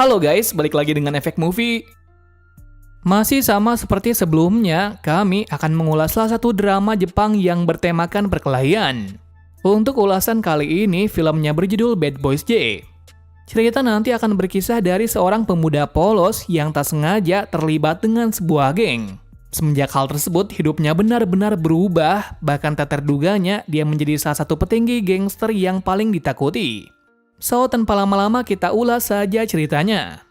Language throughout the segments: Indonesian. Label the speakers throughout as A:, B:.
A: Halo guys, balik lagi dengan Efek Movie. Masih sama seperti sebelumnya, kami akan mengulas salah satu drama Jepang yang bertemakan perkelahian. Untuk ulasan kali ini, filmnya berjudul Bad Boys J. Cerita nanti akan berkisah dari seorang pemuda polos yang tak sengaja terlibat dengan sebuah geng. Semenjak hal tersebut, hidupnya benar-benar berubah, bahkan tak terduganya dia menjadi salah satu petinggi gangster yang paling ditakuti. So, tanpa lama-lama kita ulas saja ceritanya.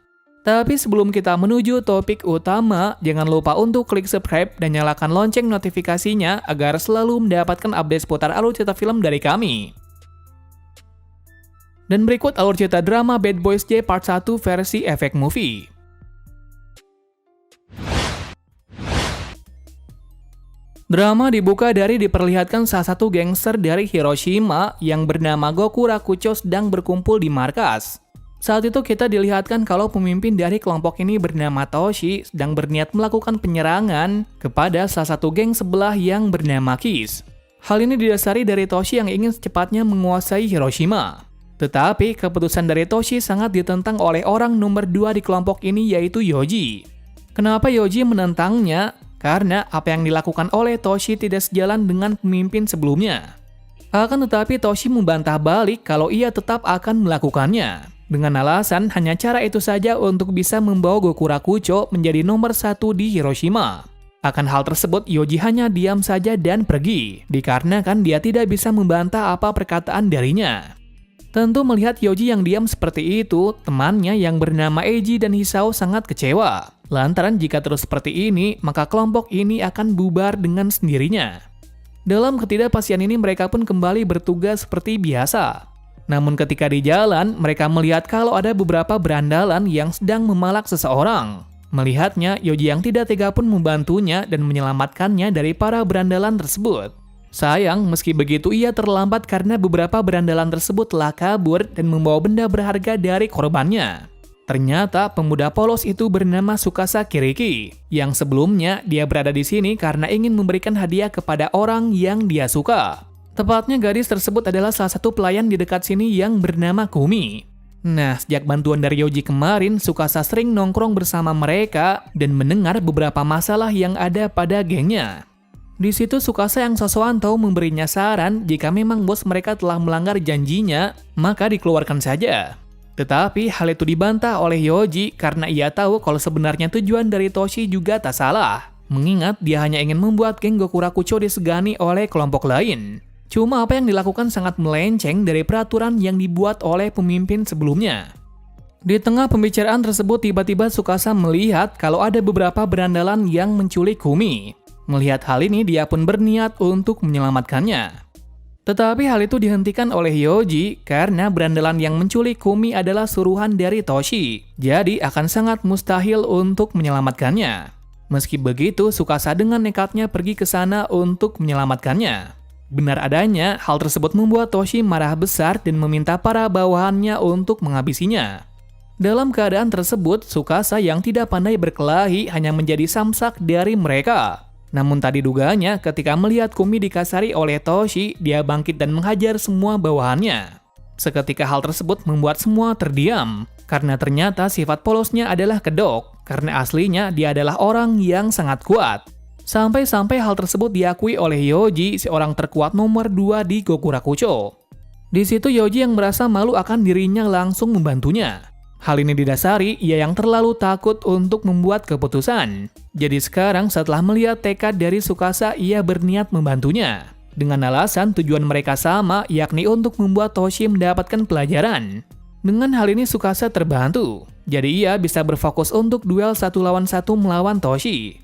A: Tapi sebelum kita menuju topik utama, jangan lupa untuk klik subscribe dan nyalakan lonceng notifikasinya agar selalu mendapatkan update seputar alur cerita film dari kami. Dan berikut alur cerita drama Bad Boys J Part 1 versi Efek Movie. Drama dibuka dari diperlihatkan salah satu gangster dari Hiroshima yang bernama Goku Rakucho sedang berkumpul di markas. Saat itu kita dilihatkan kalau pemimpin dari kelompok ini bernama Toshi sedang berniat melakukan penyerangan kepada salah satu geng sebelah yang bernama Kiss. Hal ini didasari dari Toshi yang ingin secepatnya menguasai Hiroshima. Tetapi keputusan dari Toshi sangat ditentang oleh orang nomor 2 di kelompok ini yaitu Yoji. Kenapa Yoji menentangnya? Karena apa yang dilakukan oleh Toshi tidak sejalan dengan pemimpin sebelumnya. Akan tetapi Toshi membantah balik kalau ia tetap akan melakukannya. Dengan alasan hanya cara itu saja untuk bisa membawa Goku Rakucho menjadi nomor 1 di Hiroshima. Akan hal tersebut Yoji hanya diam saja dan pergi, dikarenakan dia tidak bisa membantah apa perkataan darinya. Tentu melihat Yoji yang diam seperti itu, temannya yang bernama Eiji dan Hisao sangat kecewa. Lantaran jika terus seperti ini, maka kelompok ini akan bubar dengan sendirinya. Dalam ketidakpastian ini mereka pun kembali bertugas seperti biasa. Namun ketika di jalan, mereka melihat kalau ada beberapa berandalan yang sedang memalak seseorang. Melihatnya, Yoji yang tidak tega pun membantunya dan menyelamatkannya dari para berandalan tersebut. Sayang, meski begitu ia terlambat karena beberapa berandalan tersebut telah kabur dan membawa benda berharga dari korbannya. Ternyata pemuda polos itu bernama Tsukasa Kiriki, yang sebelumnya dia berada di sini karena ingin memberikan hadiah kepada orang yang dia suka. Tepatnya gadis tersebut adalah salah satu pelayan di dekat sini yang bernama Kumi. Nah, sejak bantuan dari Yoji kemarin, Tsukasa sering nongkrong bersama mereka dan mendengar beberapa masalah yang ada pada gengnya. Di situ Tsukasa yang sosokan tahu memberinya saran jika memang bos mereka telah melanggar janjinya, maka dikeluarkan saja. Tetapi hal itu dibantah oleh Yoji karena ia tahu kalau sebenarnya tujuan dari Toshi juga tak salah. Mengingat dia hanya ingin membuat geng Goku Rakucho disegani oleh kelompok lain. Cuma apa yang dilakukan sangat melenceng dari peraturan yang dibuat oleh pemimpin sebelumnya. Di tengah pembicaraan tersebut tiba-tiba Tsukasa melihat kalau ada beberapa berandalan yang menculik Kumi. Melihat hal ini dia pun berniat untuk menyelamatkannya. Tetapi hal itu dihentikan oleh Yoji karena berandalan yang menculik Kumi adalah suruhan dari Toshi. Jadi akan sangat mustahil untuk menyelamatkannya. Meski begitu, Tsukasa dengan nekatnya pergi ke sana untuk menyelamatkannya. Benar adanya, hal tersebut membuat Toshi marah besar dan meminta para bawahannya untuk menghabisinya. Dalam keadaan tersebut, Tsukasa yang tidak pandai berkelahi hanya menjadi samsak dari mereka. Namun tadi duganya ketika melihat Kumi dikasari oleh Toshi, dia bangkit dan menghajar semua bawahannya. Seketika hal tersebut membuat semua terdiam, karena ternyata sifat polosnya adalah kedok, karena aslinya dia adalah orang yang sangat kuat. Sampai-sampai hal tersebut diakui oleh Yoji, seorang terkuat nomor 2 di Goku Rakucho. Di situ Yoji yang merasa malu akan dirinya langsung membantunya. Hal ini didasari ia yang terlalu takut untuk membuat keputusan. Jadi sekarang setelah melihat tekad dari Tsukasa, ia berniat membantunya. Dengan alasan tujuan mereka sama, yakni untuk membuat Toshi mendapatkan pelajaran. Dengan hal ini Tsukasa terbantu. Jadi ia bisa berfokus untuk duel 1 lawan 1 melawan Toshi.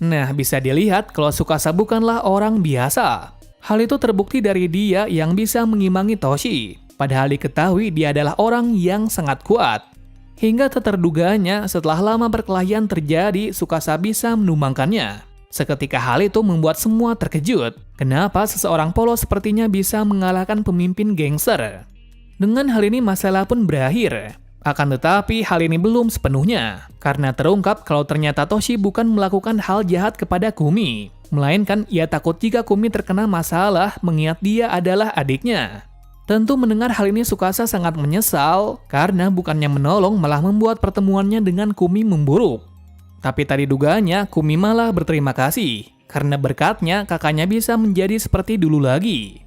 A: Nah, bisa dilihat kalau Tsukasa bukanlah orang biasa. Hal itu terbukti dari dia yang bisa mengimbangi Toshi. Padahal diketahui dia adalah orang yang sangat kuat. Hingga tak terduganya, setelah lama perkelahian terjadi, Tsukasa bisa menumbangkannya. Seketika hal itu membuat semua terkejut. Kenapa seseorang polos sepertinya bisa mengalahkan pemimpin gangster? Dengan hal ini masalah pun berakhir. Akan tetapi hal ini belum sepenuhnya. Karena terungkap kalau ternyata Toshi bukan melakukan hal jahat kepada Kumi. Melainkan ia takut jika Kumi terkena masalah mengingat dia adalah adiknya. Tentu mendengar hal ini Tsukasa sangat menyesal karena bukannya menolong malah membuat pertemuannya dengan Kumi memburuk. Tapi tadi dugaannya Kumi malah berterima kasih karena berkatnya kakaknya bisa menjadi seperti dulu lagi.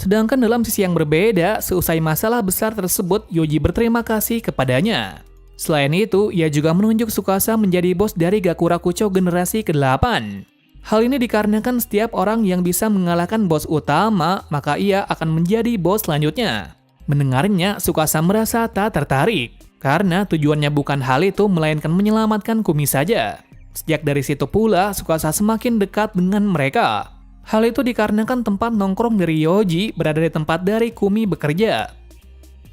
A: Sedangkan dalam sisi yang berbeda, seusai masalah besar tersebut Yoji berterima kasih kepadanya. Selain itu, ia juga menunjuk Tsukasa menjadi bos dari Gakurakucho generasi ke-8. Hal ini dikarenakan setiap orang yang bisa mengalahkan bos utama, maka ia akan menjadi bos selanjutnya. Mendengarnya, Tsukasa merasa tak tertarik, karena tujuannya bukan hal itu melainkan menyelamatkan Kumi saja. Sejak dari situ pula, Tsukasa semakin dekat dengan mereka. Hal itu dikarenakan tempat nongkrong dari Yoji berada di tempat dari Kumi bekerja.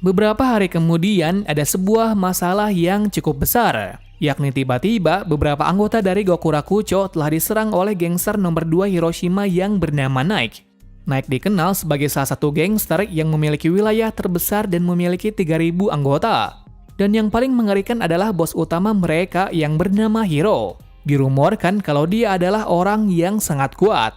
A: Beberapa hari kemudian, ada sebuah masalah yang cukup besar. Yakni tiba-tiba beberapa anggota dari Gakurakucho telah diserang oleh gangster nomor 2 Hiroshima yang bernama Nike. Nike dikenal sebagai salah satu gangster yang memiliki wilayah terbesar dan memiliki 3.000 anggota. Dan yang paling mengerikan adalah bos utama mereka yang bernama Hiro. Dirumorkan kalau dia adalah orang yang sangat kuat.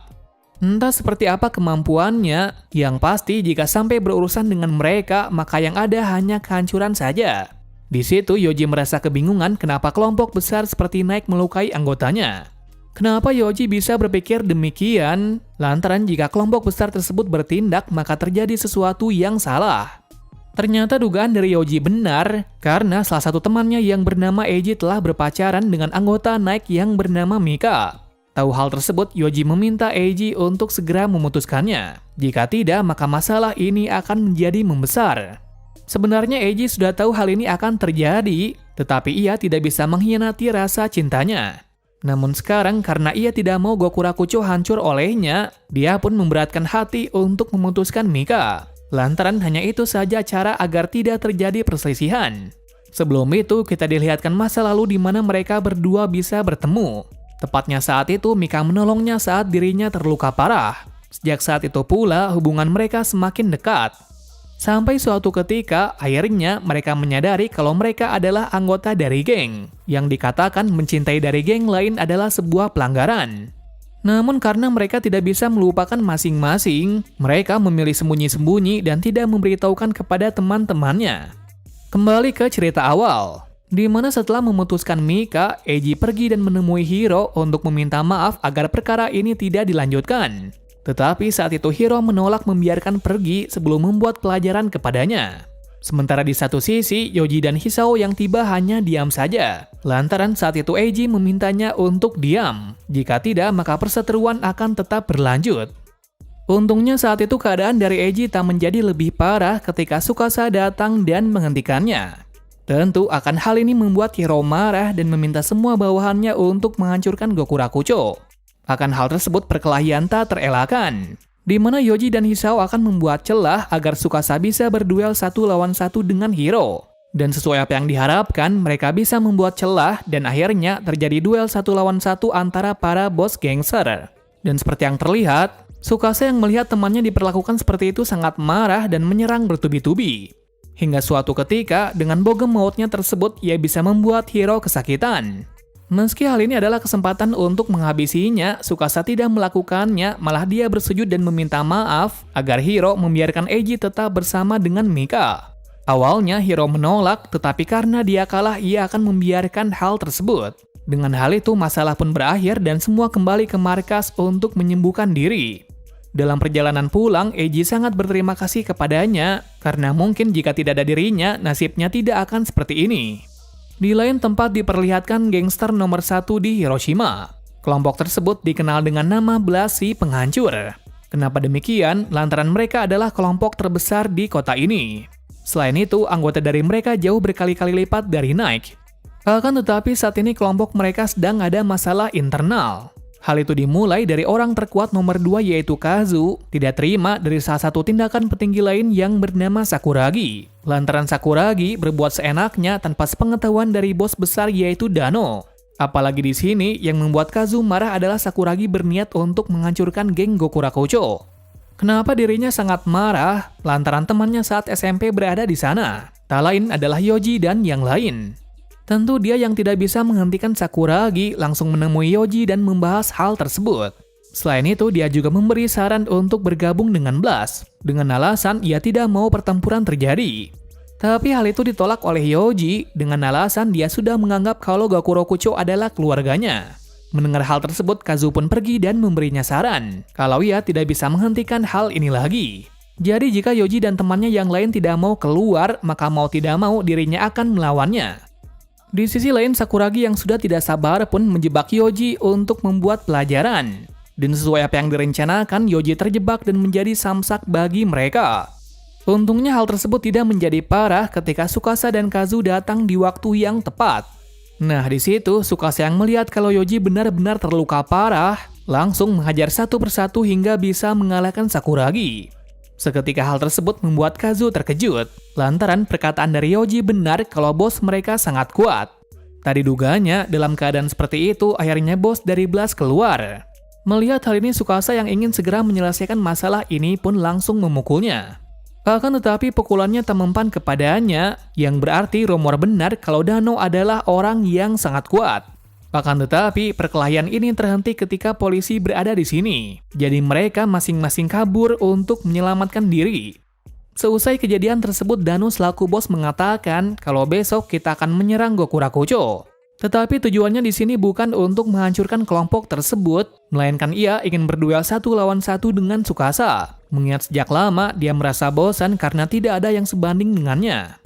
A: Entah seperti apa kemampuannya, yang pasti jika sampai berurusan dengan mereka maka yang ada hanya kehancuran saja. Di situ Yoji merasa kebingungan kenapa kelompok besar seperti Nike melukai anggotanya. Kenapa Yoji bisa berpikir demikian? Lantaran jika kelompok besar tersebut bertindak maka terjadi sesuatu yang salah. Ternyata dugaan dari Yoji benar, karena salah satu temannya yang bernama Eiji telah berpacaran dengan anggota Nike yang bernama Mika. Tahu hal tersebut, Yoji meminta Eiji untuk segera memutuskannya. Jika tidak, maka masalah ini akan menjadi membesar. Sebenarnya Eiji sudah tahu hal ini akan terjadi, tetapi ia tidak bisa mengkhianati rasa cintanya. Namun sekarang karena ia tidak mau Gakurakucho hancur olehnya, dia pun memberatkan hati untuk memutuskan Mika. Lantaran hanya itu saja cara agar tidak terjadi perselisihan. Sebelum itu kita dilihatkan masa lalu di mana mereka berdua bisa bertemu. Tepatnya saat itu Mika menolongnya saat dirinya terluka parah. Sejak saat itu pula hubungan mereka semakin dekat. Sampai suatu ketika, akhirnya mereka menyadari kalau mereka adalah anggota dari geng. Yang dikatakan mencintai dari geng lain adalah sebuah pelanggaran. Namun karena mereka tidak bisa melupakan masing-masing, mereka memilih sembunyi-sembunyi dan tidak memberitahukan kepada teman-temannya. Kembali ke cerita awal, di mana setelah memutuskan Mika, Eiji pergi dan menemui Hiro untuk meminta maaf agar perkara ini tidak dilanjutkan. Tetapi saat itu Hiro menolak membiarkan pergi sebelum membuat pelajaran kepadanya. Sementara di satu sisi, Yoji dan Hisao yang tiba hanya diam saja. Lantaran saat itu Eiji memintanya untuk diam. Jika tidak, maka perseteruan akan tetap berlanjut. Untungnya saat itu keadaan dari Eiji tak menjadi lebih parah ketika Tsukasa datang dan menghentikannya. Tentu akan hal ini membuat Hiro marah dan meminta semua bawahannya untuk menghancurkan Gakurakucho. Akan hal tersebut perkelahian tak terelakkan, di mana Yoji dan Hisao akan membuat celah agar Tsukasa bisa berduel 1 lawan 1 dengan Hiro. Dan sesuai apa yang diharapkan, mereka bisa membuat celah dan akhirnya terjadi duel 1 lawan 1 antara para bos gangster. Dan seperti yang terlihat, Tsukasa yang melihat temannya diperlakukan seperti itu sangat marah dan menyerang bertubi-tubi. Hingga suatu ketika, dengan bogem mautnya tersebut, ia bisa membuat Hiro kesakitan. Meski hal ini adalah kesempatan untuk menghabisinya, Tsukasa tidak melakukannya, malah dia bersujud dan meminta maaf agar Hiro membiarkan Eiji tetap bersama dengan Mika. Awalnya Hiro menolak, tetapi karena dia kalah, ia akan membiarkan hal tersebut. Dengan hal itu, masalah pun berakhir dan semua kembali ke markas untuk menyembuhkan diri. Dalam perjalanan pulang, Eiji sangat berterima kasih kepadanya, karena mungkin jika tidak ada dirinya, nasibnya tidak akan seperti ini. Di lain tempat diperlihatkan gangster nomor 1 di Hiroshima. Kelompok tersebut dikenal dengan nama Blast si Penghancur. Kenapa demikian? Lantaran mereka adalah kelompok terbesar di kota ini. Selain itu, anggota dari mereka jauh berkali-kali lipat dari Nike. Akan tetapi saat ini kelompok mereka sedang ada masalah internal. Hal itu dimulai dari orang terkuat nomor 2 yaitu Kazu, tidak terima dari salah satu tindakan petinggi lain yang bernama Sakuragi. Lantaran Sakuragi berbuat seenaknya tanpa sepengetahuan dari bos besar yaitu Dano. Apalagi di sini yang membuat Kazu marah adalah Sakuragi berniat untuk menghancurkan geng Gakurakucho. Kenapa dirinya sangat marah? Lantaran temannya saat SMP berada di sana. Tak lain adalah Yoji dan yang lain. Tentu dia yang tidak bisa menghentikan Sakuragi langsung menemui Yoji dan membahas hal tersebut. Selain itu, dia juga memberi saran untuk bergabung dengan Blast, dengan alasan ia tidak mau pertempuran terjadi. Tapi hal itu ditolak oleh Yoji dengan alasan dia sudah menganggap kalau Goku Rokucho adalah keluarganya. Mendengar hal tersebut, Kazu pun pergi dan memberinya saran kalau ia tidak bisa menghentikan hal ini lagi. Jadi jika Yoji dan temannya yang lain tidak mau keluar, maka mau tidak mau dirinya akan melawannya. Di sisi lain, Sakuragi yang sudah tidak sabar pun menjebak Yoji untuk membuat pelajaran. Dan sesuai apa yang direncanakan, Yoji terjebak dan menjadi samsak bagi mereka. Untungnya hal tersebut tidak menjadi parah ketika Tsukasa dan Kazu datang di waktu yang tepat. Nah, di situ Tsukasa yang melihat kalau Yoji benar-benar terluka parah, langsung menghajar satu persatu hingga bisa mengalahkan Sakuragi. Seketika hal tersebut membuat Kazu terkejut, lantaran perkataan dari Yoji benar kalau bos mereka sangat kuat. Tadi duganya, dalam keadaan seperti itu, akhirnya bos dari Blast keluar. Melihat hal ini, Tsukasa yang ingin segera menyelesaikan masalah ini pun langsung memukulnya. Akan tetapi pukulannya tak mempan kepadanya, yang berarti rumor benar kalau Dano adalah orang yang sangat kuat. Akan tetapi perkelahian ini terhenti ketika polisi berada di sini. Jadi mereka masing-masing kabur untuk menyelamatkan diri. Seusai kejadian tersebut, Dano selaku bos mengatakan kalau besok kita akan menyerang Goku Rakucho. Tetapi tujuannya di sini bukan untuk menghancurkan kelompok tersebut, melainkan ia ingin berduel 1 lawan 1 dengan Tsukasa. Mengingat sejak lama dia merasa bosan karena tidak ada yang sebanding dengannya.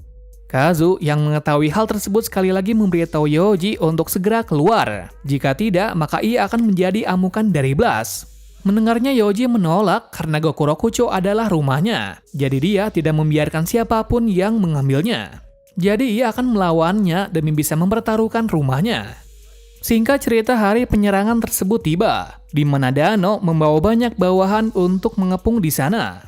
A: Kazu yang mengetahui hal tersebut sekali lagi memberitahu Yoji untuk segera keluar. Jika tidak, maka ia akan menjadi amukan dari Blast. Mendengarnya, Yoji menolak karena Goku Rokucho adalah rumahnya. Jadi dia tidak membiarkan siapapun yang mengambilnya. Jadi ia akan melawannya demi bisa mempertaruhkan rumahnya. Singkat cerita, hari penyerangan tersebut tiba, di mana Dano membawa banyak bawahan untuk mengepung di sana.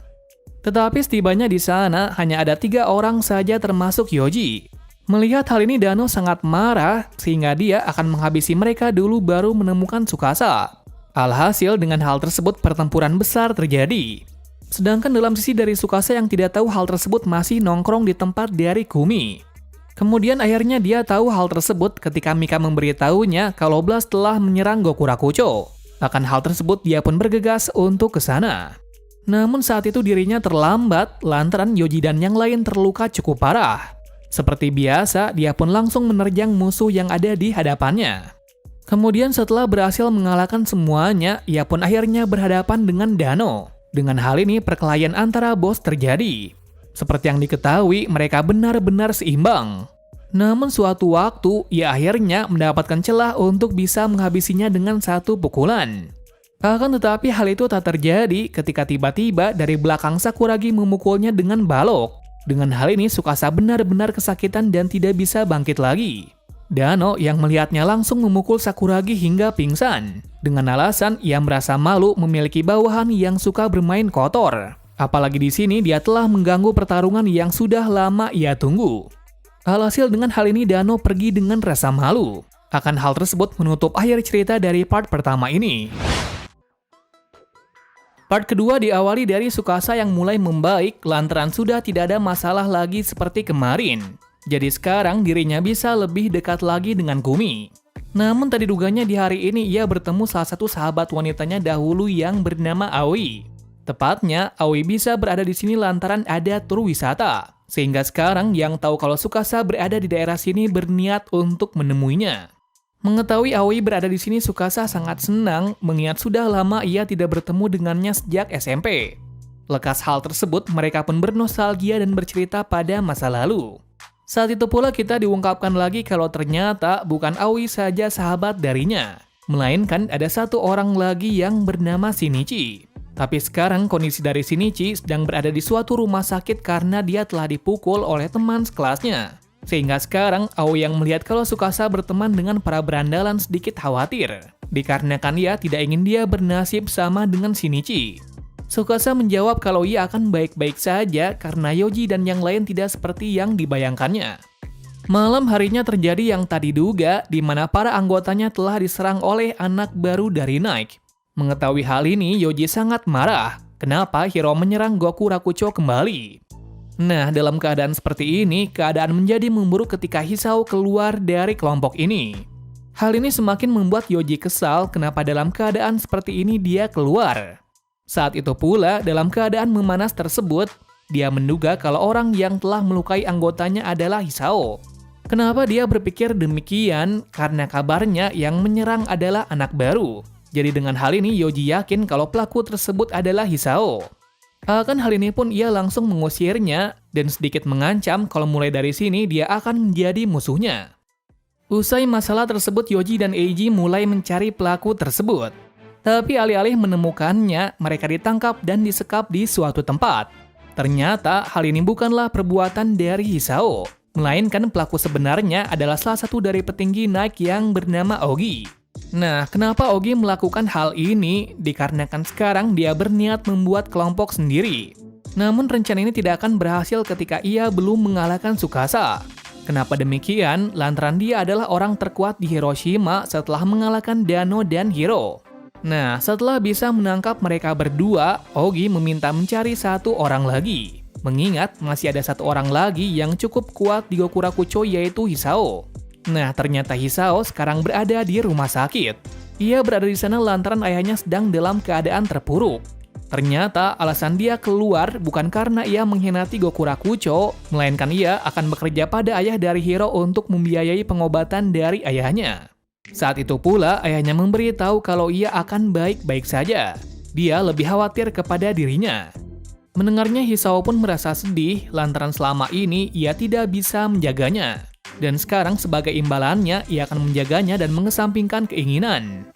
A: Tetapi setibanya di sana, hanya ada 3 orang saja termasuk Yoji. Melihat hal ini, Dano sangat marah sehingga dia akan menghabisi mereka dulu baru menemukan Tsukasa. Alhasil dengan hal tersebut pertempuran besar terjadi. Sedangkan dalam sisi dari Tsukasa yang tidak tahu hal tersebut masih nongkrong di tempat dari Kumi. Kemudian akhirnya dia tahu hal tersebut ketika Mika memberitahunya kalau Blast telah menyerang Goku Rakucho. Akan hal tersebut dia pun bergegas untuk ke sana. Namun saat itu dirinya terlambat lantaran Yoji dan yang lain terluka cukup parah. Seperti biasa, dia pun langsung menerjang musuh yang ada di hadapannya. Kemudian setelah berhasil mengalahkan semuanya, ia pun akhirnya berhadapan dengan Dano. Dengan hal ini, perkelahian antara bos terjadi. Seperti yang diketahui, mereka benar-benar seimbang. Namun suatu waktu, ia akhirnya mendapatkan celah untuk bisa menghabisinya dengan 1 pukulan. Akan tetapi hal itu tak terjadi ketika tiba-tiba dari belakang Sakuragi memukulnya dengan balok. Dengan hal ini, Tsukasa benar-benar kesakitan dan tidak bisa bangkit lagi. Dano yang melihatnya langsung memukul Sakuragi hingga pingsan. Dengan alasan ia merasa malu memiliki bawahan yang suka bermain kotor. Apalagi di sini dia telah mengganggu pertarungan yang sudah lama ia tunggu. Alhasil dengan hal ini Dano pergi dengan rasa malu. Akan hal tersebut menutup akhir cerita dari part pertama ini. Part kedua diawali dari Tsukasa yang mulai membaik lantaran sudah tidak ada masalah lagi seperti kemarin. Jadi sekarang dirinya bisa lebih dekat lagi dengan Kumi. Namun tadi duganya di hari ini ia bertemu salah satu sahabat wanitanya dahulu yang bernama Aoi. Tepatnya, Aoi bisa berada di sini lantaran ada tur wisata. Sehingga sekarang yang tahu kalau Tsukasa berada di daerah sini berniat untuk menemuinya. Mengetahui Aoi berada di sini, Tsukasa sangat senang mengingat sudah lama ia tidak bertemu dengannya sejak SMP. Lekas hal tersebut, mereka pun bernostalgia dan bercerita pada masa lalu. Saat itu pula kita diungkapkan lagi kalau ternyata bukan Aoi saja sahabat darinya, melainkan ada 1 orang lagi yang bernama Shinichi. Tapi sekarang kondisi dari Shinichi sedang berada di suatu rumah sakit karena dia telah dipukul oleh teman sekelasnya. Sehingga sekarang Aoi yang melihat kalau Tsukasa berteman dengan para berandalan sedikit khawatir, dikarenakan ia tidak ingin dia bernasib sama dengan Shinichi. Tsukasa menjawab kalau ia akan baik-baik saja karena Yoji dan yang lain tidak seperti yang dibayangkannya. Malam harinya terjadi yang tak diduga di mana para anggotanya telah diserang oleh anak baru dari Nike. Mengetahui hal ini, Yoji sangat marah. Kenapa Hiro menyerang Goku Rakucho kembali? Nah, dalam keadaan seperti ini, keadaan menjadi memburuk ketika Hisao keluar dari kelompok ini. Hal ini semakin membuat Yoji kesal kenapa dalam keadaan seperti ini dia keluar. Saat itu pula, dalam keadaan memanas tersebut, dia menduga kalau orang yang telah melukai anggotanya adalah Hisao. Kenapa dia berpikir demikian? Karena kabarnya yang menyerang adalah anak baru. Jadi dengan hal ini Yoji yakin kalau pelaku tersebut adalah Hisao. Akan hal ini pun ia langsung mengusirnya dan sedikit mengancam kalau mulai dari sini dia akan menjadi musuhnya. Usai masalah tersebut, Yoji dan Eiji mulai mencari pelaku tersebut. Tapi alih-alih menemukannya, mereka ditangkap dan disekap di suatu tempat. Ternyata hal ini bukanlah perbuatan dari Hisao, melainkan pelaku sebenarnya adalah salah satu dari petinggi Nike yang bernama Ogi. Nah, kenapa Ogi melakukan hal ini? Dikarenakan sekarang dia berniat membuat kelompok sendiri. Namun rencana ini tidak akan berhasil ketika ia belum mengalahkan Tsukasa. Kenapa demikian? Lantaran dia adalah orang terkuat di Hiroshima setelah mengalahkan Dano dan Hiro. Nah, setelah bisa menangkap mereka berdua, Ogi meminta mencari satu orang lagi. Mengingat masih ada satu orang lagi yang cukup kuat di Gokurakucho yaitu Hisao. Nah, ternyata Hisao sekarang berada di rumah sakit. Ia berada di sana lantaran ayahnya sedang dalam keadaan terpuruk. Ternyata alasan dia keluar bukan karena ia mengkhianati Gokurakucho, melainkan ia akan bekerja pada ayah dari Hiro untuk membiayai pengobatan dari ayahnya. Saat itu pula ayahnya memberitahu kalau ia akan baik-baik saja. Dia lebih khawatir kepada dirinya. Mendengarnya Hisao pun merasa sedih lantaran selama ini ia tidak bisa menjaganya. Dan sekarang sebagai imbalannya ia akan menjaganya dan mengesampingkan keinginan.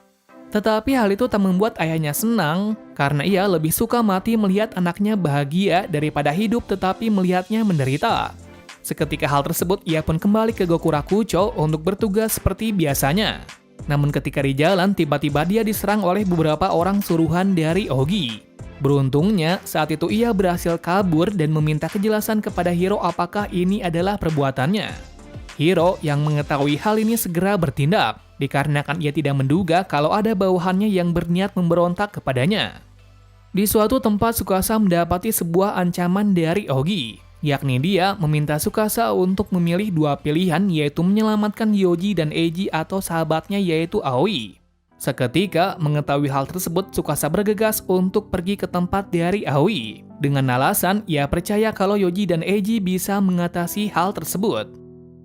A: Tetapi hal itu tak membuat ayahnya senang, karena ia lebih suka mati melihat anaknya bahagia daripada hidup tetapi melihatnya menderita. Seketika hal tersebut, ia pun kembali ke Gokurakucho untuk bertugas seperti biasanya. Namun ketika di jalan, tiba-tiba dia diserang oleh beberapa orang suruhan dari Ogi. Beruntungnya, saat itu ia berhasil kabur dan meminta kejelasan kepada Hiro apakah ini adalah perbuatannya. Hiro yang mengetahui hal ini segera bertindak, dikarenakan ia tidak menduga kalau ada bawahannya yang berniat memberontak kepadanya. Di suatu tempat Tsukasa mendapati sebuah ancaman dari Ogi, yakni dia meminta Tsukasa untuk memilih dua pilihan yaitu menyelamatkan Yoji dan Eiji atau sahabatnya yaitu Aoi. Seketika mengetahui hal tersebut, Tsukasa bergegas untuk pergi ke tempat dari Aoi. Dengan alasan ia percaya kalau Yoji dan Eiji bisa mengatasi hal tersebut.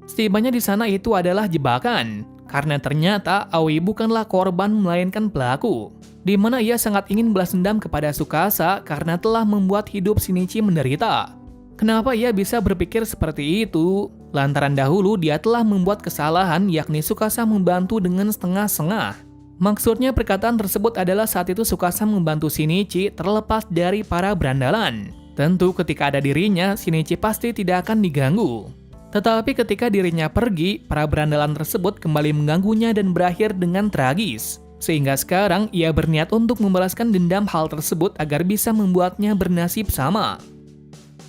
A: Setibanya di sana itu adalah jebakan, karena ternyata Aoi bukanlah korban melainkan pelaku, di mana ia sangat ingin balas dendam kepada Tsukasa karena telah membuat hidup Shinichi menderita. Kenapa ia bisa berpikir seperti itu? Lantaran dahulu dia telah membuat kesalahan yakni Tsukasa membantu dengan setengah-setengah. Maksudnya perkataan tersebut adalah saat itu Tsukasa membantu Shinichi terlepas dari para berandalan. Tentu ketika ada dirinya, Shinichi pasti tidak akan diganggu. Tetapi ketika dirinya pergi, para berandalan tersebut kembali mengganggunya dan berakhir dengan tragis. Sehingga sekarang ia berniat untuk membalaskan dendam hal tersebut agar bisa membuatnya bernasib sama.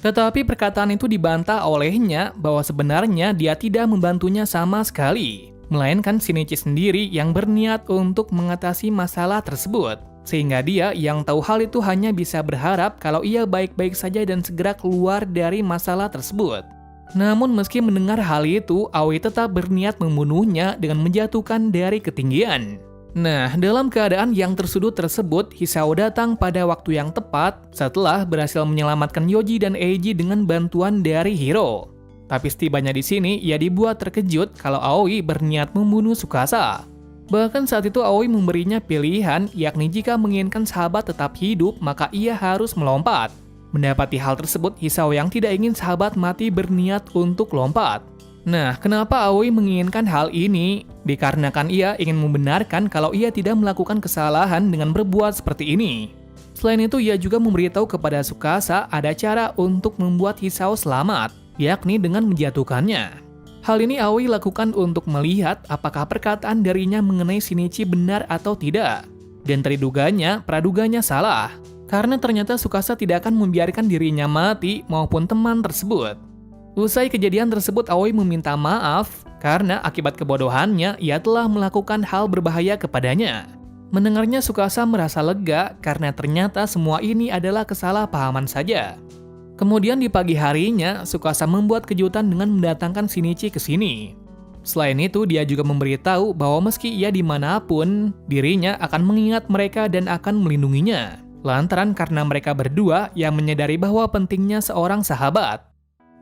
A: Tetapi perkataan itu dibantah olehnya bahwa sebenarnya dia tidak membantunya sama sekali. Melainkan Shinichi sendiri yang berniat untuk mengatasi masalah tersebut. Sehingga dia yang tahu hal itu hanya bisa berharap kalau ia baik-baik saja dan segera keluar dari masalah tersebut. Namun meski mendengar hal itu, Aoi tetap berniat membunuhnya dengan menjatuhkan dari ketinggian. Nah, dalam keadaan yang tersudut tersebut, Hisao datang pada waktu yang tepat setelah berhasil menyelamatkan Yoji dan Eiji dengan bantuan dari Hiro. Tapi setibanya di sini, ia dibuat terkejut kalau Aoi berniat membunuh Tsukasa. Bahkan saat itu Aoi memberinya pilihan, yakni jika menginginkan sahabat tetap hidup, maka ia harus melompat. Mendapati hal tersebut, Hisao yang tidak ingin sahabat mati berniat untuk lompat. Nah, kenapa Aoi menginginkan hal ini? Dikarenakan ia ingin membenarkan kalau ia tidak melakukan kesalahan dengan berbuat seperti ini. Selain itu, ia juga memberitahu kepada Tsukasa ada cara untuk membuat Hisao selamat, yakni dengan menjatuhkannya. Hal ini Aoi lakukan untuk melihat apakah perkataan darinya mengenai Shinichi benar atau tidak. Dan terduganya, praduganya salah. Karena ternyata Tsukasa tidak akan membiarkan dirinya mati maupun teman tersebut. Usai kejadian tersebut, Aoi meminta maaf karena akibat kebodohannya ia telah melakukan hal berbahaya kepadanya. Mendengarnya Tsukasa merasa lega karena ternyata semua ini adalah kesalahpahaman saja. Kemudian di pagi harinya, Tsukasa membuat kejutan dengan mendatangkan Shinichi ke sini. Selain itu, dia juga memberitahu bahwa meski ia dimanapun, dirinya akan mengingat mereka dan akan melindunginya. Lantaran karena mereka berdua yang menyadari bahwa pentingnya seorang sahabat.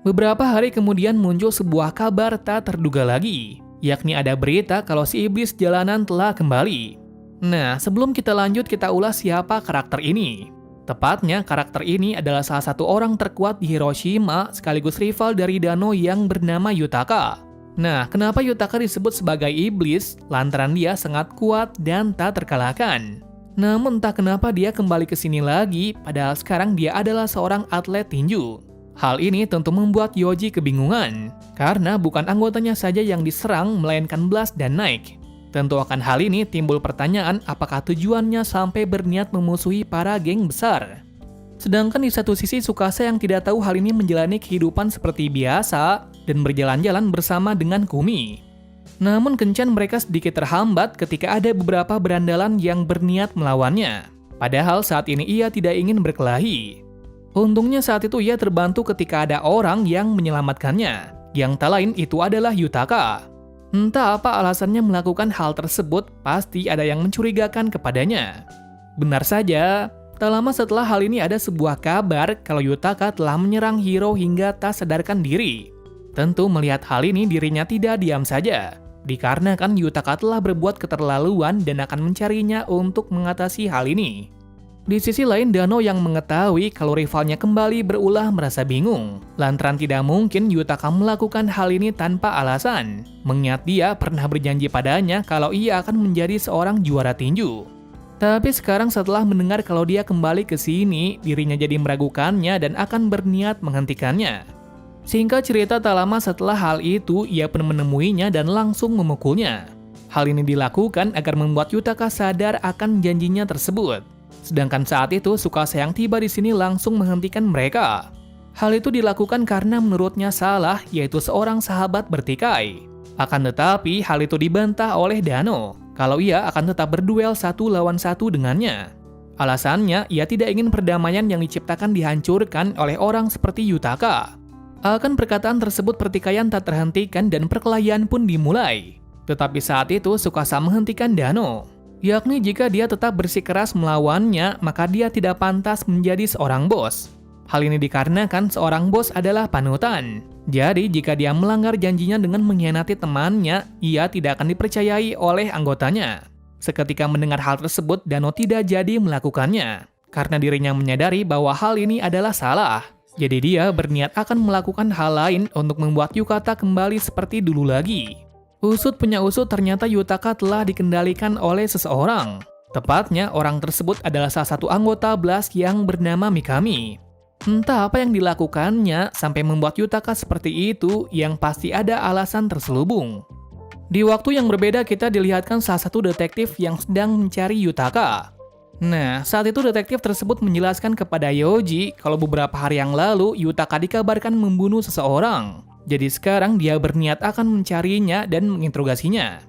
A: Beberapa hari kemudian muncul sebuah kabar tak terduga lagi, yakni ada berita kalau si iblis jalanan telah kembali. Nah, sebelum kita lanjut, kita ulas siapa karakter ini. Tepatnya, karakter ini adalah salah satu orang terkuat di Hiroshima sekaligus rival dari Dano yang bernama Yutaka. Nah, kenapa Yutaka disebut sebagai iblis? Lantaran dia sangat kuat dan tak terkalahkan. Namun entah kenapa dia kembali ke sini lagi, padahal sekarang dia adalah seorang atlet tinju. Hal ini tentu membuat Yoji kebingungan, karena bukan anggotanya saja yang diserang, melainkan Blast dan Nike. Tentu akan hal ini timbul pertanyaan apakah tujuannya sampai berniat memusuhi para geng besar. Sedangkan di satu sisi Tsukasa yang tidak tahu hal ini menjalani kehidupan seperti biasa dan berjalan-jalan bersama dengan Kumi. Namun kencan mereka sedikit terhambat ketika ada beberapa berandalan yang berniat melawannya. Padahal saat ini ia tidak ingin berkelahi. Untungnya saat itu ia terbantu ketika ada orang yang menyelamatkannya. Yang tak lain itu adalah Yutaka. Entah apa alasannya melakukan hal tersebut, pasti ada yang mencurigakan kepadanya. Benar saja, tak lama setelah hal ini ada sebuah kabar kalau Yutaka telah menyerang Hiro hingga tak sadarkan diri. Tentu melihat hal ini dirinya tidak diam saja, dikarenakan Yutaka telah berbuat keterlaluan dan akan mencarinya untuk mengatasi hal ini. Di sisi lain, Dano yang mengetahui kalau rivalnya kembali berulah merasa bingung, lantaran tidak mungkin Yutaka melakukan hal ini tanpa alasan, mengingat dia pernah berjanji padanya kalau ia akan menjadi seorang juara tinju. Tapi sekarang setelah mendengar kalau dia kembali ke sini, dirinya jadi meragukannya dan akan berniat menghentikannya. Singkat cerita, tak lama setelah hal itu, ia pun menemuinya dan langsung memukulnya. Hal ini dilakukan agar membuat Yutaka sadar akan janjinya tersebut. Sedangkan saat itu, Tsukasa yang tiba di sini langsung menghentikan mereka. Hal itu dilakukan karena menurutnya salah, yaitu seorang sahabat bertikai. Akan tetapi, hal itu dibantah oleh Dano kalau ia akan tetap berduel 1 lawan 1 dengannya. Alasannya, ia tidak ingin perdamaian yang diciptakan dihancurkan oleh orang seperti Yutaka. Akan perkataan tersebut pertikaian tak terhentikan dan perkelahian pun dimulai. Tetapi saat itu Tsukasa menghentikan Dano, yakni jika dia tetap bersikeras melawannya, maka dia tidak pantas menjadi seorang bos. Hal ini dikarenakan seorang bos adalah panutan. Jadi jika dia melanggar janjinya dengan mengkhianati temannya, ia tidak akan dipercayai oleh anggotanya. Seketika mendengar hal tersebut, Dano tidak jadi melakukannya, karena dirinya menyadari bahwa hal ini adalah salah. Jadi dia berniat akan melakukan hal lain untuk membuat Yukata kembali seperti dulu lagi. Usut punya usut, ternyata Yutaka telah dikendalikan oleh seseorang. Tepatnya orang tersebut adalah salah satu anggota Blast yang bernama Mikami. Entah apa yang dilakukannya sampai membuat Yutaka seperti itu, yang pasti ada alasan terselubung. Di waktu yang berbeda kita dilihatkan salah satu detektif yang sedang mencari Yutaka. Nah, saat itu detektif tersebut menjelaskan kepada Yoji kalau beberapa hari yang lalu Yutaka dikabarkan membunuh seseorang. Jadi sekarang dia berniat akan mencarinya dan menginterogasinya.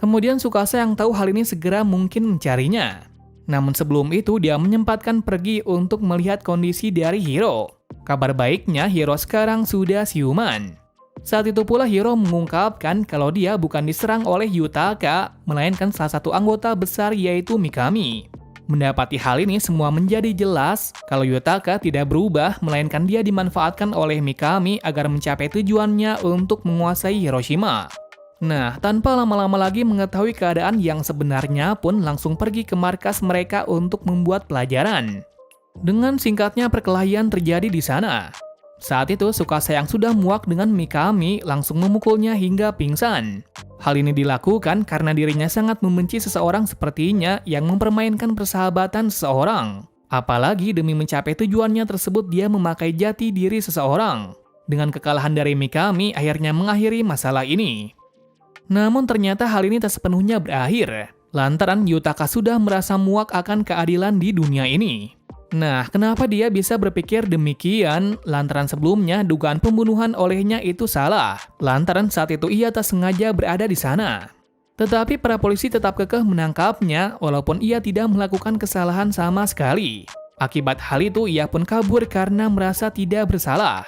A: Kemudian Tsukasa yang tahu hal ini segera mungkin mencarinya. Namun sebelum itu dia menyempatkan pergi untuk melihat kondisi dari Hiro. Kabar baiknya Hiro sekarang sudah siuman. Saat itu pula Hiro mengungkapkan kalau dia bukan diserang oleh Yutaka, melainkan salah satu anggota besar yaitu Mikami. Mendapati hal ini semua menjadi jelas kalau Yutaka tidak berubah, melainkan dia dimanfaatkan oleh Mikami agar mencapai tujuannya untuk menguasai Hiroshima. Nah, tanpa lama-lama lagi mengetahui keadaan yang sebenarnya pun langsung pergi ke markas mereka untuk membuat pelajaran. Dengan singkatnya perkelahian terjadi di sana. Saat itu Tsukasa yang sudah muak dengan Mikami langsung memukulnya hingga pingsan. Hal ini dilakukan karena dirinya sangat membenci seseorang sepertinya yang mempermainkan persahabatan seseorang. Apalagi demi mencapai tujuannya tersebut dia memakai jati diri seseorang. Dengan kekalahan dari Mikami akhirnya mengakhiri masalah ini. Namun ternyata hal ini tak sepenuhnya berakhir, lantaran Yutaka sudah merasa muak akan keadilan di dunia ini. Nah, kenapa dia bisa berpikir demikian? Lantaran sebelumnya dugaan pembunuhan olehnya itu salah, lantaran saat itu ia tak sengaja berada di sana. Tetapi para polisi tetap kekeh menangkapnya walaupun ia tidak melakukan kesalahan sama sekali. Akibat hal itu ia pun kabur karena merasa tidak bersalah.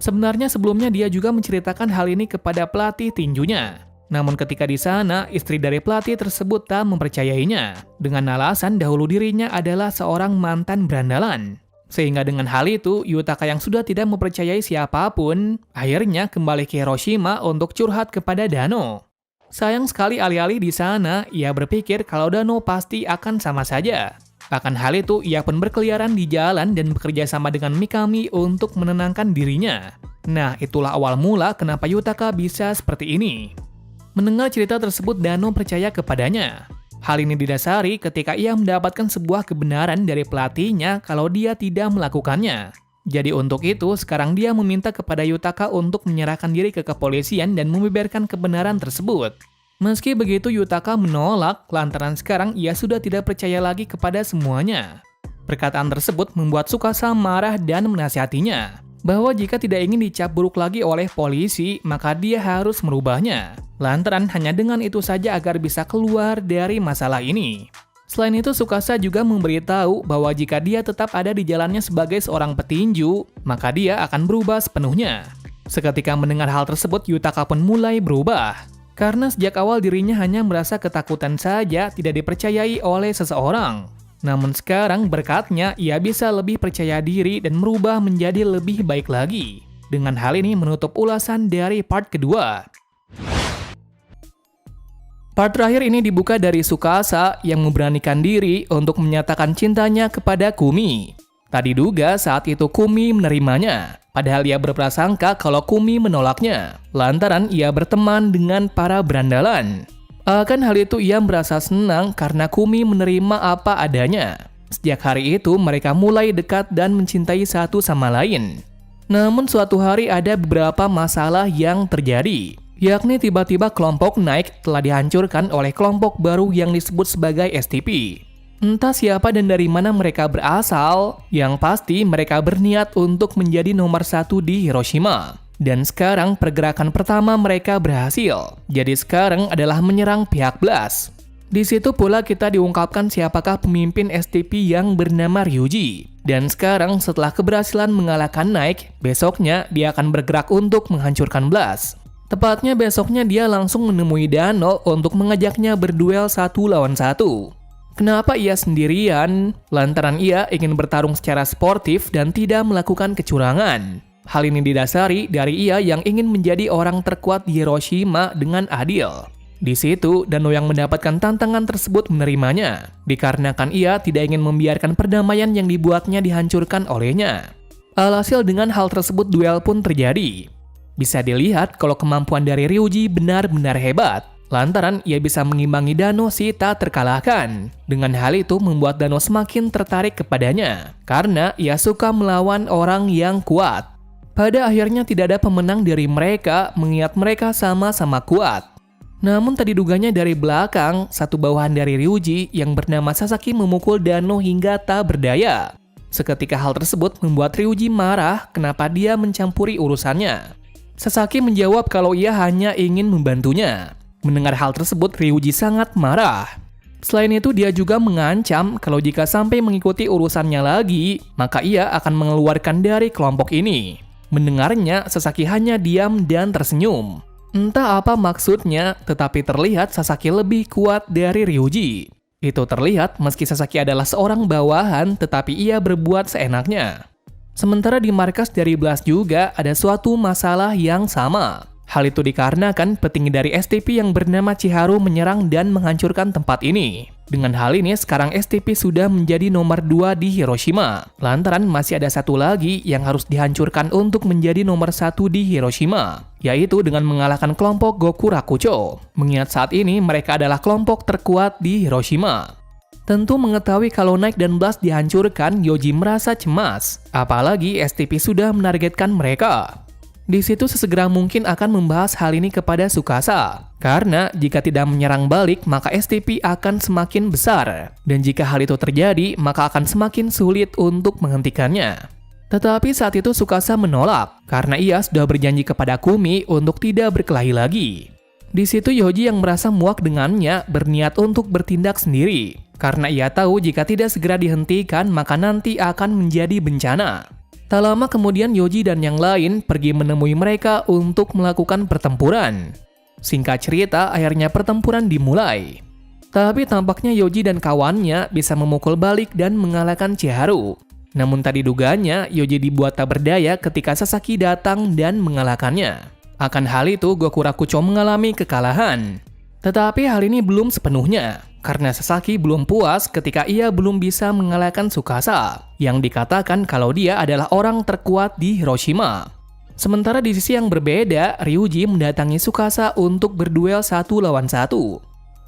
A: Sebenarnya sebelumnya dia juga menceritakan hal ini kepada pelatih tinjunya. Namun ketika di sana, istri dari pelatih tersebut tak mempercayainya, dengan alasan dahulu dirinya adalah seorang mantan berandalan. Sehingga dengan hal itu, Yutaka yang sudah tidak mempercayai siapapun, akhirnya kembali ke Hiroshima untuk curhat kepada Dano. Sayang sekali alih-alih di sana, ia berpikir kalau Dano pasti akan sama saja. Akan hal itu, ia pun berkeliaran di jalan dan bekerja sama dengan Mikami untuk menenangkan dirinya. Nah, itulah awal mula kenapa Yutaka bisa seperti ini. Mendengar cerita tersebut, Dano percaya kepadanya. Hal ini didasari ketika ia mendapatkan sebuah kebenaran dari pelatihnya kalau dia tidak melakukannya. Jadi untuk itu, sekarang dia meminta kepada Yutaka untuk menyerahkan diri ke kepolisian dan membeberkan kebenaran tersebut. Meski begitu, Yutaka menolak lantaran sekarang ia sudah tidak percaya lagi kepada semuanya. Perkataan tersebut membuat Tsukasa marah dan menasihatinya bahwa jika tidak ingin dicap buruk lagi oleh polisi, maka dia harus merubahnya. Lantaran hanya dengan itu saja agar bisa keluar dari masalah ini. Selain itu, Tsukasa juga memberitahu bahwa jika dia tetap ada di jalannya sebagai seorang petinju, maka dia akan berubah sepenuhnya. Seketika mendengar hal tersebut, Yutaka pun mulai berubah. Karena sejak awal dirinya hanya merasa ketakutan saja, tidak dipercayai oleh seseorang. Namun sekarang berkatnya, ia bisa lebih percaya diri dan merubah menjadi lebih baik lagi. Dengan hal ini menutup ulasan dari part kedua. Part terakhir ini dibuka dari Tsukasa yang memberanikan diri untuk menyatakan cintanya kepada Kumi. Tadi duga saat itu Kumi menerimanya, padahal ia berprasangka kalau Kumi menolaknya, lantaran ia berteman dengan para berandalan. Akan hal itu ia merasa senang karena Kumi menerima apa adanya. Sejak hari itu mereka mulai dekat dan mencintai satu sama lain. Namun suatu hari ada beberapa masalah yang terjadi. Yakni tiba-tiba kelompok Nike telah dihancurkan oleh kelompok baru yang disebut sebagai STP. Entah siapa dan dari mana mereka berasal, yang pasti mereka berniat untuk menjadi nomor 1 di Hiroshima. Dan sekarang pergerakan pertama mereka berhasil. Jadi sekarang adalah menyerang pihak Blast. Di situ pula kita diungkapkan siapakah pemimpin STP yang bernama Ryuji. Dan sekarang setelah keberhasilan mengalahkan Nike, besoknya dia akan bergerak untuk menghancurkan Blast. Tepatnya besoknya dia langsung menemui Dano untuk mengajaknya berduel 1 lawan 1. Kenapa ia sendirian? Lantaran ia ingin bertarung secara sportif dan tidak melakukan kecurangan. Hal ini didasari dari ia yang ingin menjadi orang terkuat di Hiroshima dengan adil. Di situ, Dano yang mendapatkan tantangan tersebut menerimanya, dikarenakan ia tidak ingin membiarkan perdamaian yang dibuatnya dihancurkan olehnya. Alhasil dengan hal tersebut duel pun terjadi. Bisa dilihat kalau kemampuan dari Ryuji benar-benar hebat, lantaran ia bisa mengimbangi Dano si tak terkalahkan. Dengan hal itu membuat Dano semakin tertarik kepadanya, karena ia suka melawan orang yang kuat. Pada akhirnya tidak ada pemenang dari mereka mengingat mereka sama-sama kuat. Namun tadi duganya dari belakang, satu bawahan dari Ryuji yang bernama Sasaki memukul Dano hingga tak berdaya. Seketika hal tersebut membuat Ryuji marah kenapa dia mencampuri urusannya. Sasaki menjawab kalau ia hanya ingin membantunya. Mendengar hal tersebut, Ryuji sangat marah. Selain itu, dia juga mengancam kalau jika sampai mengikuti urusannya lagi, maka ia akan mengeluarkan dari kelompok ini. Mendengarnya, Sasaki hanya diam dan tersenyum. Entah apa maksudnya, tetapi terlihat Sasaki lebih kuat dari Ryuji. Itu terlihat meski Sasaki adalah seorang bawahan, tetapi ia berbuat seenaknya. Sementara di markas dari Blast juga ada suatu masalah yang sama. Hal itu dikarenakan petinggi dari STP yang bernama Chiharu menyerang dan menghancurkan tempat ini. Dengan hal ini, sekarang STP sudah menjadi nomor 2 di Hiroshima. Lantaran masih ada satu lagi yang harus dihancurkan untuk menjadi nomor 1 di Hiroshima, yaitu dengan mengalahkan kelompok Gokurakucho. Mengingat saat ini mereka adalah kelompok terkuat di Hiroshima. Tentu mengetahui kalau Nike dan Blast dihancurkan, Yoji merasa cemas. Apalagi STP sudah menargetkan mereka. Di situ sesegera mungkin akan membahas hal ini kepada Tsukasa. Karena jika tidak menyerang balik, maka STP akan semakin besar. Dan jika hal itu terjadi, maka akan semakin sulit untuk menghentikannya. Tetapi saat itu Tsukasa menolak, karena ia sudah berjanji kepada Kumi untuk tidak berkelahi lagi. Di situ Yoji yang merasa muak dengannya berniat untuk bertindak sendiri. Karena ia tahu jika tidak segera dihentikan, maka nanti akan menjadi bencana. Tak lama kemudian Yoji dan yang lain pergi menemui mereka untuk melakukan pertempuran. Singkat cerita, akhirnya pertempuran dimulai. Tapi tampaknya Yoji dan kawannya bisa memukul balik dan mengalahkan Chiharu. Namun tadi duganya, Yoji dibuat tak berdaya ketika Sasaki datang dan mengalahkannya. Akan hal itu, Gokurakucho mengalami kekalahan. Tetapi hal ini belum sepenuhnya, karena Sasaki belum puas ketika ia belum bisa mengalahkan Tsukasa, yang dikatakan kalau dia adalah orang terkuat di Hiroshima. Sementara di sisi yang berbeda, Ryuji mendatangi Tsukasa untuk berduel 1 lawan 1.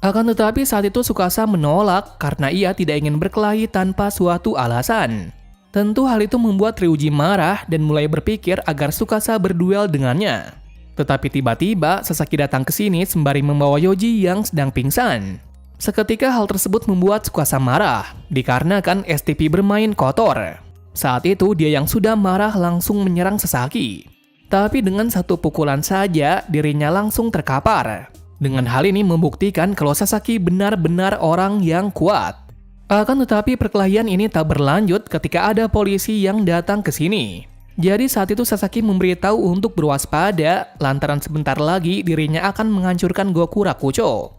A: Akan tetapi saat itu Tsukasa menolak karena ia tidak ingin berkelahi tanpa suatu alasan. Tentu hal itu membuat Ryuji marah dan mulai berpikir agar Tsukasa berduel dengannya. Tetapi tiba-tiba Sasaki datang ke sini sembari membawa Yoji yang sedang pingsan. Seketika hal tersebut membuat Tsukasa marah, dikarenakan STP bermain kotor. Saat itu dia yang sudah marah langsung menyerang Sasaki. Tapi dengan satu pukulan saja dirinya langsung terkapar. Dengan hal ini membuktikan kalau Sasaki benar-benar orang yang kuat. Akan tetapi perkelahian ini tak berlanjut ketika ada polisi yang datang ke sini. Jadi saat itu Sasaki memberitahu untuk berwaspada lantaran sebentar lagi dirinya akan menghancurkan Gokurakucho.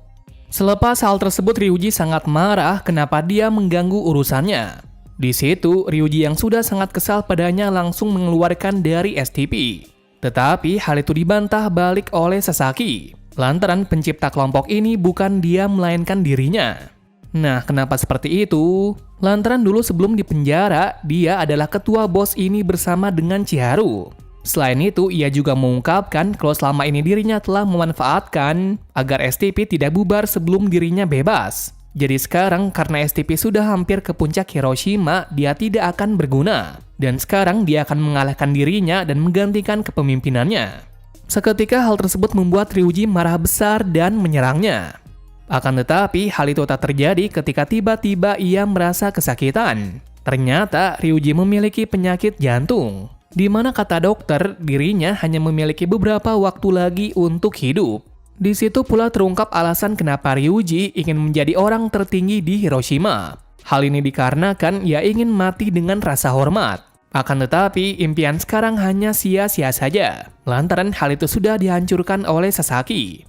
A: Selepas hal tersebut Ryuji sangat marah kenapa dia mengganggu urusannya. Di situ Ryuji yang sudah sangat kesal padanya langsung mengeluarkan dari STP. Tetapi hal itu dibantah balik oleh Sasaki. Lantaran pencipta kelompok ini bukan dia melainkan dirinya. Nah, kenapa seperti itu? Lantaran dulu sebelum dipenjara, dia adalah ketua bos ini bersama dengan Chiharu. Selain itu, ia juga mengungkapkan kalau selama ini dirinya telah memanfaatkan agar STP tidak bubar sebelum dirinya bebas. Jadi sekarang karena STP sudah hampir ke puncak Hiroshima, dia tidak akan berguna. Dan sekarang dia akan mengalahkan dirinya dan menggantikan kepemimpinannya. Seketika hal tersebut membuat Ryuji marah besar dan menyerangnya. Akan tetapi, hal itu tak terjadi ketika tiba-tiba ia merasa kesakitan. Ternyata, Ryuji memiliki penyakit jantung, di mana kata dokter, dirinya hanya memiliki beberapa waktu lagi untuk hidup. Di situ pula terungkap alasan kenapa Ryuji ingin menjadi orang tertinggi di Hiroshima. Hal ini dikarenakan ia ingin mati dengan rasa hormat. Akan tetapi, impian sekarang hanya sia-sia saja, lantaran hal itu sudah dihancurkan oleh Sasaki.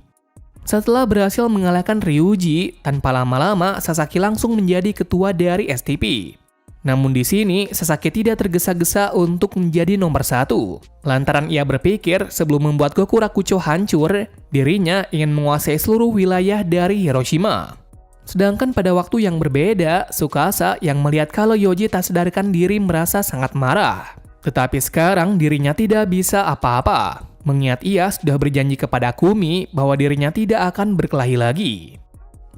A: Setelah berhasil mengalahkan Ryuji, tanpa lama-lama Sasaki langsung menjadi ketua dari STP. Namun di sini, Sasaki tidak tergesa-gesa untuk menjadi nomor 1. Lantaran ia berpikir sebelum membuat Gokurakucho hancur, dirinya ingin menguasai seluruh wilayah dari Hiroshima. Sedangkan pada waktu yang berbeda, Tsukasa yang melihat kalau Yoji tak sadarkan diri merasa sangat marah. Tetapi sekarang dirinya tidak bisa apa-apa. Mengingat ia sudah berjanji kepada Kumi bahwa dirinya tidak akan berkelahi lagi.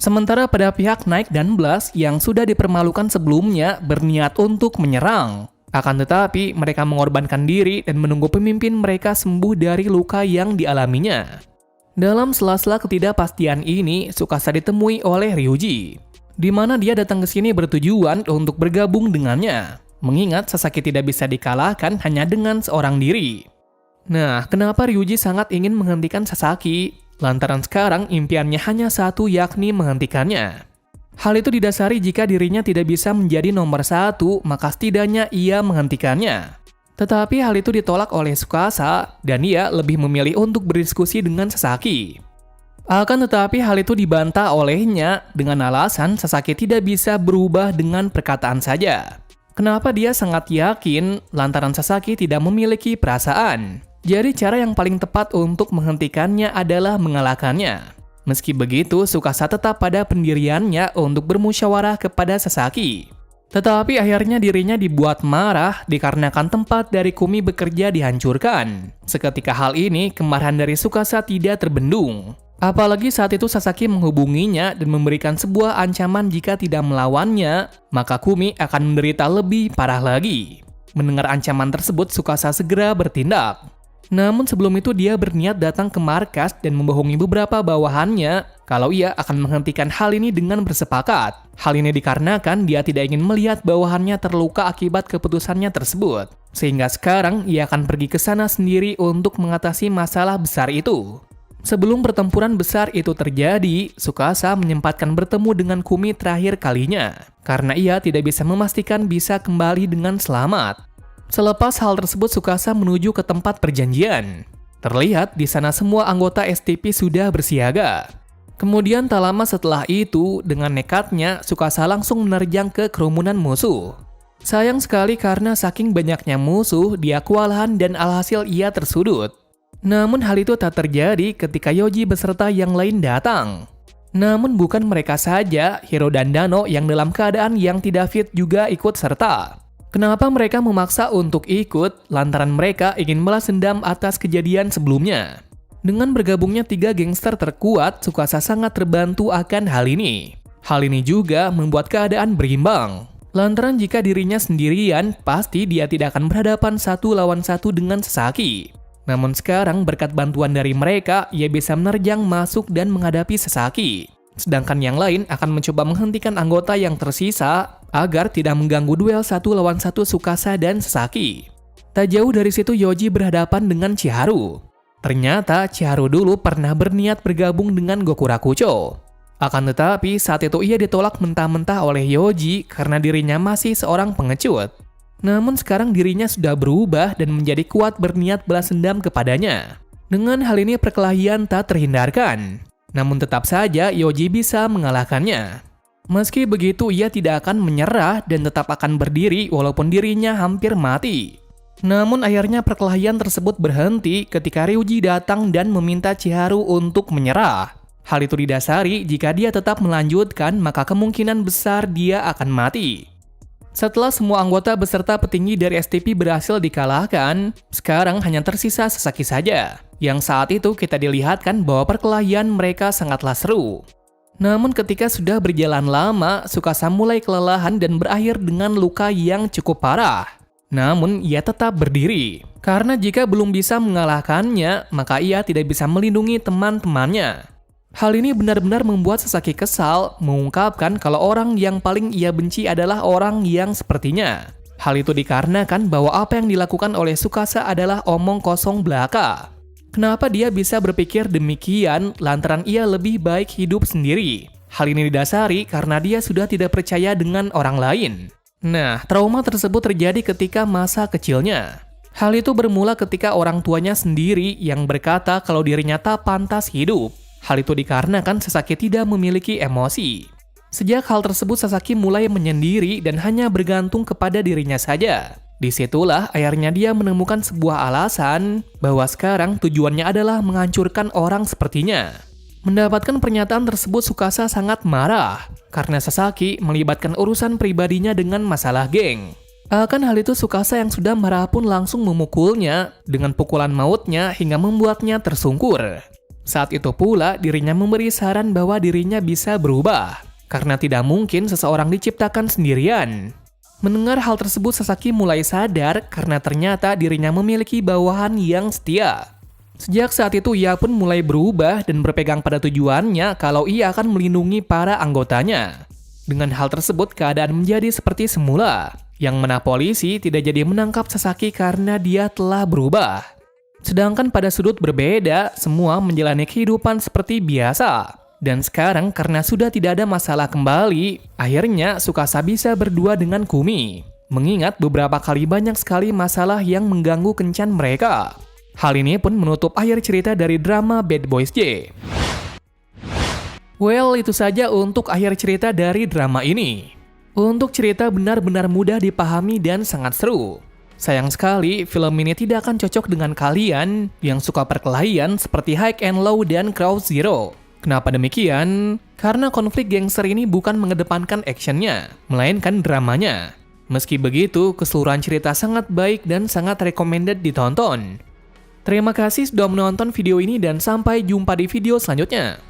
A: Sementara pada pihak Night dan Blast yang sudah dipermalukan sebelumnya berniat untuk menyerang. Akan tetapi mereka mengorbankan diri dan menunggu pemimpin mereka sembuh dari luka yang dialaminya. Dalam sela-sela ketidakpastian ini, Tsukasa ditemui oleh Ryuji, di mana dia datang ke sini bertujuan untuk bergabung dengannya. Mengingat Sasaki tidak bisa dikalahkan hanya dengan seorang diri. Nah, kenapa Ryuji sangat ingin menghentikan Sasaki? Lantaran sekarang impiannya hanya satu, yakni menghentikannya. Hal itu didasari jika dirinya tidak bisa menjadi nomor 1, maka setidaknya ia menghentikannya. Tetapi hal itu ditolak oleh Tsukasa, dan ia lebih memilih untuk berdiskusi dengan Sasaki. Akan tetapi hal itu dibantah olehnya dengan alasan Sasaki tidak bisa berubah dengan perkataan saja. Kenapa dia sangat yakin lantaran Sasaki tidak memiliki perasaan. Jadi cara yang paling tepat untuk menghentikannya adalah mengalahkannya. Meski begitu, Tsukasa tetap pada pendiriannya untuk bermusyawarah kepada Sasaki. Tetapi akhirnya dirinya dibuat marah dikarenakan tempat dari Kumi bekerja dihancurkan. Seketika hal ini, kemarahan dari Tsukasa tidak terbendung. Apalagi saat itu Sasaki menghubunginya dan memberikan sebuah ancaman jika tidak melawannya, maka Kumi akan menderita lebih parah lagi. Mendengar ancaman tersebut, Tsukasa segera bertindak. Namun sebelum itu dia berniat datang ke markas dan membohongi beberapa bawahannya kalau ia akan menghentikan hal ini dengan bersepakat. Hal ini dikarenakan dia tidak ingin melihat bawahannya terluka akibat keputusannya tersebut. Sehingga sekarang ia akan pergi ke sana sendiri untuk mengatasi masalah besar itu. Sebelum pertempuran besar itu terjadi, Tsukasa menyempatkan bertemu dengan Kumi terakhir kalinya, karena ia tidak bisa memastikan bisa kembali dengan selamat. Selepas hal tersebut, Tsukasa menuju ke tempat perjanjian. Terlihat di sana semua anggota STP sudah bersiaga. Kemudian tak lama setelah itu, dengan nekatnya, Tsukasa langsung menerjang ke kerumunan musuh. Sayang sekali karena saking banyaknya musuh, dia kewalahan dan alhasil ia tersudut. Namun hal itu tak terjadi ketika Yoji beserta yang lain datang. Namun bukan mereka saja, Hiro dan Dano yang dalam keadaan yang tidak fit juga ikut serta. Kenapa mereka memaksa untuk ikut? Lantaran mereka ingin balas dendam atas kejadian sebelumnya. Dengan bergabungnya 3 gangster terkuat, Tsukasa sangat terbantu akan hal ini. Hal ini juga membuat keadaan berimbang. Lantaran jika dirinya sendirian, pasti dia tidak akan berhadapan 1 lawan 1 dengan Sasaki. Namun sekarang berkat bantuan dari mereka, ia bisa menerjang masuk dan menghadapi Sasaki. Sedangkan yang lain akan mencoba menghentikan anggota yang tersisa agar tidak mengganggu duel 1 lawan 1 Tsukasa dan Sasaki. Tak jauh dari situ Yoji berhadapan dengan Chiharu. Ternyata Chiharu dulu pernah berniat bergabung dengan Gokurakucho. Akan tetapi saat itu ia ditolak mentah-mentah oleh Yoji karena dirinya masih seorang pengecut. Namun sekarang dirinya sudah berubah dan menjadi kuat berniat balas dendam kepadanya. Dengan hal ini perkelahian tak terhindarkan. Namun tetap saja Yoji bisa mengalahkannya. Meski begitu ia tidak akan menyerah dan tetap akan berdiri walaupun dirinya hampir mati. Namun akhirnya perkelahian tersebut berhenti ketika Ryuji datang dan meminta Chiharu untuk menyerah. Hal itu didasari jika dia tetap melanjutkan maka kemungkinan besar dia akan mati. Setelah semua anggota beserta petinggi dari STP berhasil dikalahkan, sekarang hanya tersisa Sasaki saja. Yang saat itu kita dilihatkan bahwa perkelahian mereka sangatlah seru. Namun ketika sudah berjalan lama, Tsukasa mulai kelelahan dan berakhir dengan luka yang cukup parah. Namun ia tetap berdiri, karena jika belum bisa mengalahkannya, maka ia tidak bisa melindungi teman-temannya. Hal ini benar-benar membuat Sasaki kesal, mengungkapkan kalau orang yang paling ia benci adalah orang yang sepertinya. Hal itu dikarenakan bahwa apa yang dilakukan oleh Tsukasa adalah omong kosong belaka. Kenapa dia bisa berpikir demikian lantaran ia lebih baik hidup sendiri? Hal ini didasari karena dia sudah tidak percaya dengan orang lain. Nah, trauma tersebut terjadi ketika masa kecilnya. Hal itu bermula ketika orang tuanya sendiri yang berkata kalau dirinya tak pantas hidup. Hal itu dikarenakan Sasaki tidak memiliki emosi. Sejak hal tersebut Sasaki mulai menyendiri dan hanya bergantung kepada dirinya saja. Disitulah akhirnya dia menemukan sebuah alasan bahwa sekarang tujuannya adalah menghancurkan orang sepertinya. Mendapatkan pernyataan tersebut Tsukasa sangat marah karena Sasaki melibatkan urusan pribadinya dengan masalah geng. Akan hal itu Tsukasa yang sudah marah pun langsung memukulnya dengan pukulan mautnya hingga membuatnya tersungkur. Saat itu pula dirinya memberi saran bahwa dirinya bisa berubah, karena tidak mungkin seseorang diciptakan sendirian. Mendengar hal tersebut Sasaki mulai sadar karena ternyata dirinya memiliki bawahan yang setia. Sejak saat itu ia pun mulai berubah dan berpegang pada tujuannya kalau ia akan melindungi para anggotanya. Dengan hal tersebut keadaan menjadi seperti semula, yang mana polisi tidak jadi menangkap Sasaki karena dia telah berubah. Sedangkan pada sudut berbeda, semua menjalani kehidupan seperti biasa. Dan sekarang karena sudah tidak ada masalah kembali, akhirnya Tsukasa bisa berdua dengan Kumi. Mengingat beberapa kali banyak sekali masalah yang mengganggu kencan mereka. Hal ini pun menutup akhir cerita dari drama Bad Boys J. Well, itu saja untuk akhir cerita dari drama ini. Untuk cerita benar-benar mudah dipahami dan sangat seru. Sayang sekali, film ini tidak akan cocok dengan kalian yang suka perkelahian seperti High and Low dan Crowd Zero. Kenapa demikian? Karena konflik gangster ini bukan mengedepankan actionnya, melainkan dramanya. Meski begitu, keseluruhan cerita sangat baik dan sangat recommended ditonton. Terima kasih sudah menonton video ini dan sampai jumpa di video selanjutnya.